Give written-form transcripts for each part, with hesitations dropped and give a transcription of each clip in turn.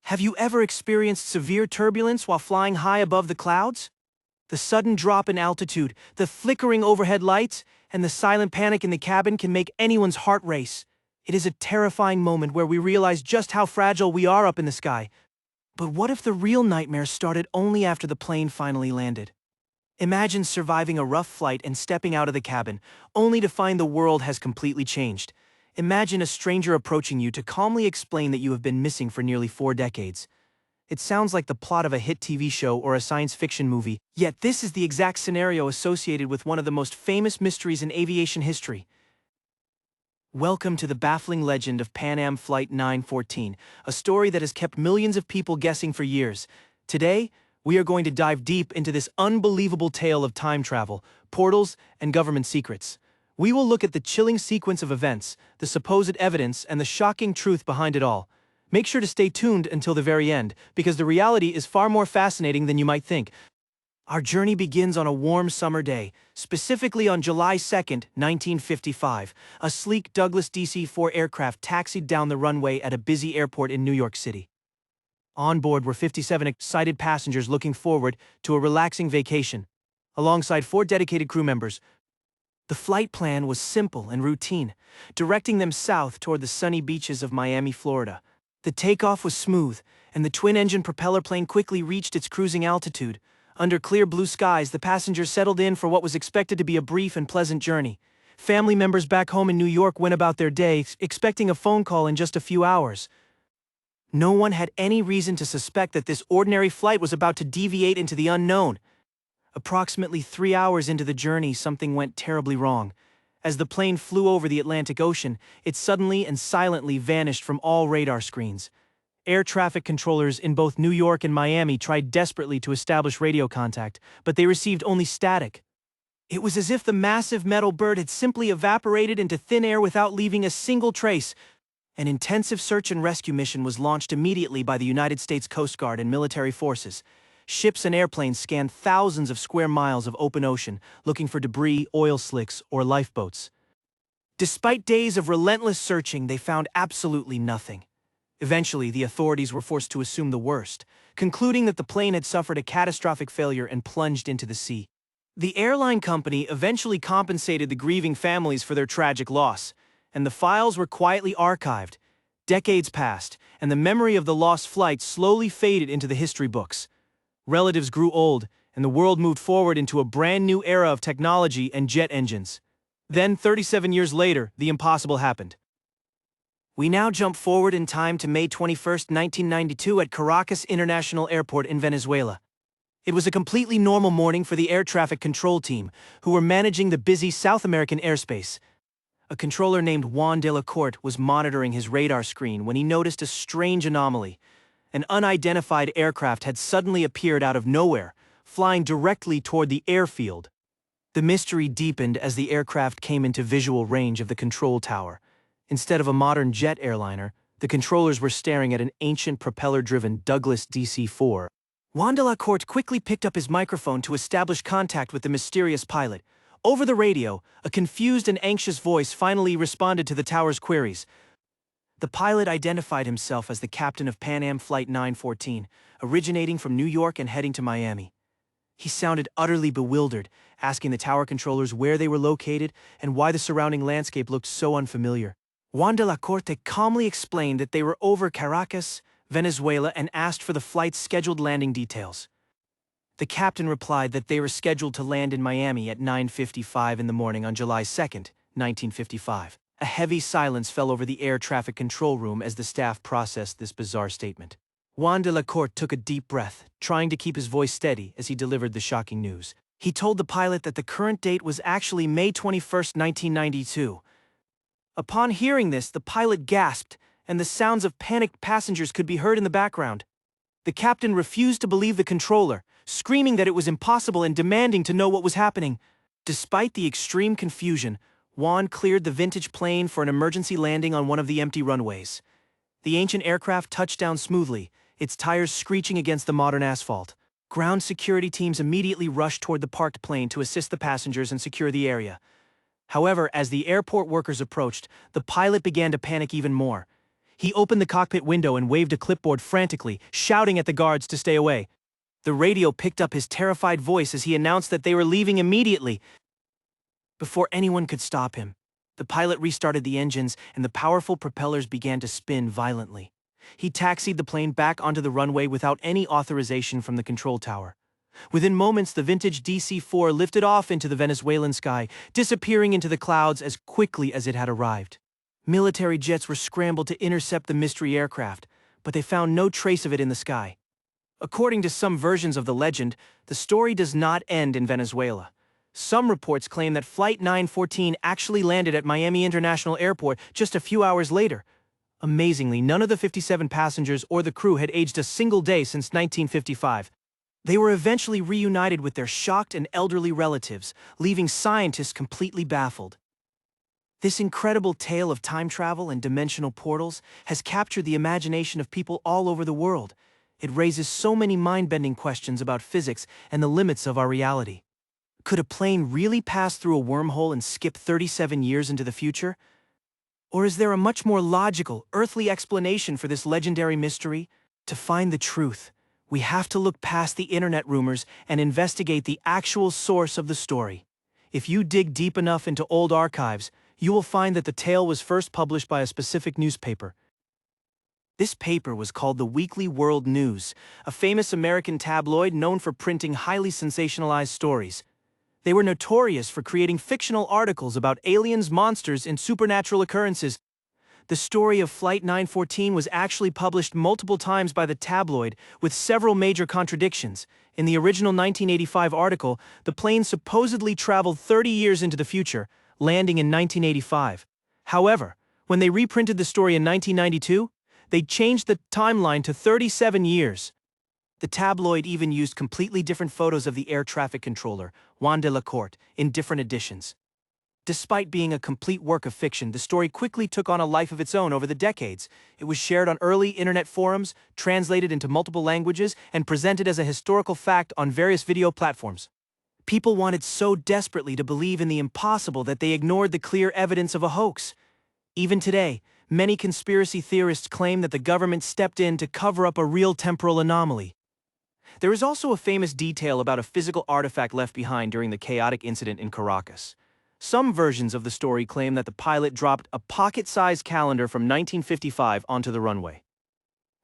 Have you ever experienced severe turbulence while flying high above the clouds? The sudden drop in altitude, the flickering overhead lights, and the silent panic in the cabin can make anyone's heart race. It is a terrifying moment where we realize just how fragile we are up in the sky. But what if the real nightmare started only after the plane finally landed? Imagine surviving a rough flight and stepping out of the cabin, only to find the world has completely changed. Imagine a stranger approaching you to calmly explain that you have been missing for nearly 4 decades. It sounds like the plot of a hit TV show or a science fiction movie, yet this is the exact scenario associated with one of the most famous mysteries in aviation history. Welcome to the baffling legend of Pan Am Flight 914, a story that has kept millions of people guessing for years. Today, we are going to dive deep into this unbelievable tale of time travel, portals, and government secrets. We will look at the chilling sequence of events, the supposed evidence, and the shocking truth behind it all. Make sure to stay tuned until the very end, because the reality is far more fascinating than you might think. Our journey begins on a warm summer day, specifically on July 2nd, 1955. A sleek Douglas DC-4 aircraft taxied down the runway at a busy airport in New York City. On board were 57 excited passengers looking forward to a relaxing vacation, alongside 4 dedicated crew members. The flight plan was simple and routine, directing them south toward the sunny beaches of Miami, Florida. The takeoff was smooth, and the twin-engine propeller plane quickly reached its cruising altitude. Under clear blue skies, the passengers settled in for what was expected to be a brief and pleasant journey. Family members back home in New York went about their day, expecting a phone call in just a few hours. No one had any reason to suspect that this ordinary flight was about to deviate into the unknown. Approximately 3 hours into the journey, something went terribly wrong. As the plane flew over the Atlantic Ocean, it suddenly and silently vanished from all radar screens. Air traffic controllers in both New York and Miami tried desperately to establish radio contact, but they received only static. It was as if the massive metal bird had simply evaporated into thin air without leaving a single trace. An intensive search and rescue mission was launched immediately by the United States Coast Guard and military forces. Ships and airplanes scanned thousands of square miles of open ocean, looking for debris, oil slicks, or lifeboats. Despite days of relentless searching, they found absolutely nothing. Eventually, the authorities were forced to assume the worst, concluding that the plane had suffered a catastrophic failure and plunged into the sea. The airline company eventually compensated the grieving families for their tragic loss, and the files were quietly archived. Decades passed, and the memory of the lost flight slowly faded into the history books. Relatives grew old, and the world moved forward into a brand new era of technology and jet engines. Then, 37 years later, the impossible happened. We now jump forward in time to May 21, 1992 at Caracas International Airport in Venezuela. It was a completely normal morning for the air traffic control team, who were managing the busy South American airspace. A controller named Juan de la Corte was monitoring his radar screen when he noticed a strange anomaly. An unidentified aircraft had suddenly appeared out of nowhere, flying directly toward the airfield. The mystery deepened as the aircraft came into visual range of the control tower. Instead of a modern jet airliner, the controllers were staring at an ancient propeller-driven Douglas DC-4. Juan de la Corte quickly picked up his microphone to establish contact with the mysterious pilot. Over the radio, a confused and anxious voice finally responded to the tower's queries. The pilot identified himself as the captain of Pan Am Flight 914, originating from New York and heading to Miami. He sounded utterly bewildered, asking the tower controllers where they were located and why the surrounding landscape looked so unfamiliar. Juan de la Corte calmly explained that they were over Caracas, Venezuela, and asked for the flight's scheduled landing details. The captain replied that they were scheduled to land in Miami at 9:55 in the morning on July 2nd, 1955. A heavy silence fell over the air traffic control room as the staff processed this bizarre statement. Juan de la Corte took a deep breath, trying to keep his voice steady as he delivered the shocking news. He told the pilot that the current date was actually May 21, 1992. Upon hearing this, the pilot gasped, and the sounds of panicked passengers could be heard in the background. The captain refused to believe the controller, screaming that it was impossible and demanding to know what was happening. Despite the extreme confusion, Juan cleared the vintage plane for an emergency landing on one of the empty runways. The ancient aircraft touched down smoothly, its tires screeching against the modern asphalt. Ground security teams immediately rushed toward the parked plane to assist the passengers and secure the area. However, as the airport workers approached, the pilot began to panic even more. He opened the cockpit window and waved a clipboard frantically, shouting at the guards to stay away. The radio picked up his terrified voice as he announced that they were leaving immediately. Before anyone could stop him, the pilot restarted the engines and the powerful propellers began to spin violently. He taxied the plane back onto the runway without any authorization from the control tower. Within moments, the vintage DC-4 lifted off into the Venezuelan sky, disappearing into the clouds as quickly as it had arrived. Military jets were scrambled to intercept the mystery aircraft, but they found no trace of it in the sky. According to some versions of the legend, the story does not end in Venezuela. Some reports claim that Flight 914 actually landed at Miami International Airport just a few hours later. Amazingly, none of the 57 passengers or the crew had aged a single day since 1955. They were eventually reunited with their shocked and elderly relatives, leaving scientists completely baffled. This incredible tale of time travel and dimensional portals has captured the imagination of people all over the world. It raises so many mind-bending questions about physics and the limits of our reality. Could a plane really pass through a wormhole and skip 37 years into the future? Or is there a much more logical, earthly explanation for this legendary mystery? To find the truth, we have to look past the internet rumors and investigate the actual source of the story. If you dig deep enough into old archives, you will find that the tale was first published by a specific newspaper. This paper was called the Weekly World News, a famous American tabloid known for printing highly sensationalized stories. They were notorious for creating fictional articles about aliens, monsters, and supernatural occurrences. The story of Flight 914 was actually published multiple times by the tabloid, with several major contradictions. In the original 1985 article, the plane supposedly traveled 30 years into the future, landing in 1985. However, when they reprinted the story in 1992, they changed the timeline to 37 years. The tabloid even used completely different photos of the air traffic controller, Juan de la Corte, in different editions. Despite being a complete work of fiction, the story quickly took on a life of its own over the decades. It was shared on early internet forums, translated into multiple languages, and presented as a historical fact on various video platforms. People wanted so desperately to believe in the impossible that they ignored the clear evidence of a hoax. Even today, many conspiracy theorists claim that the government stepped in to cover up a real temporal anomaly. There is also a famous detail about a physical artifact left behind during the chaotic incident in Caracas. Some versions of the story claim that the pilot dropped a pocket-sized calendar from 1955 onto the runway.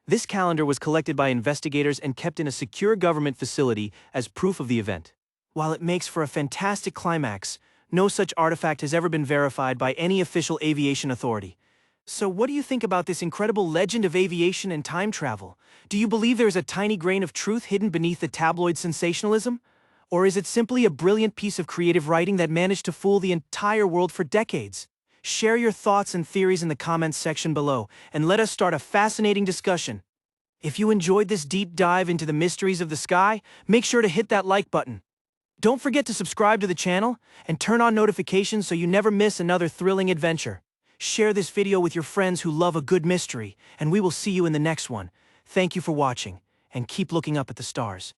This calendar was collected by investigators and kept in a secure government facility as proof of the event. While it makes for a fantastic climax, no such artifact has ever been verified by any official aviation authority. So what do you think about this incredible legend of aviation and time travel? Do you believe there is a tiny grain of truth hidden beneath the tabloid sensationalism? Or is it simply a brilliant piece of creative writing that managed to fool the entire world for decades? Share your thoughts and theories in the comments section below, and let us start a fascinating discussion. If you enjoyed this deep dive into the mysteries of the sky, make sure to hit that like button. Don't forget to subscribe to the channel and turn on notifications so you never miss another thrilling adventure. Share this video with your friends who love a good mystery, and we will see you in the next one. Thank you for watching, and keep looking up at the stars.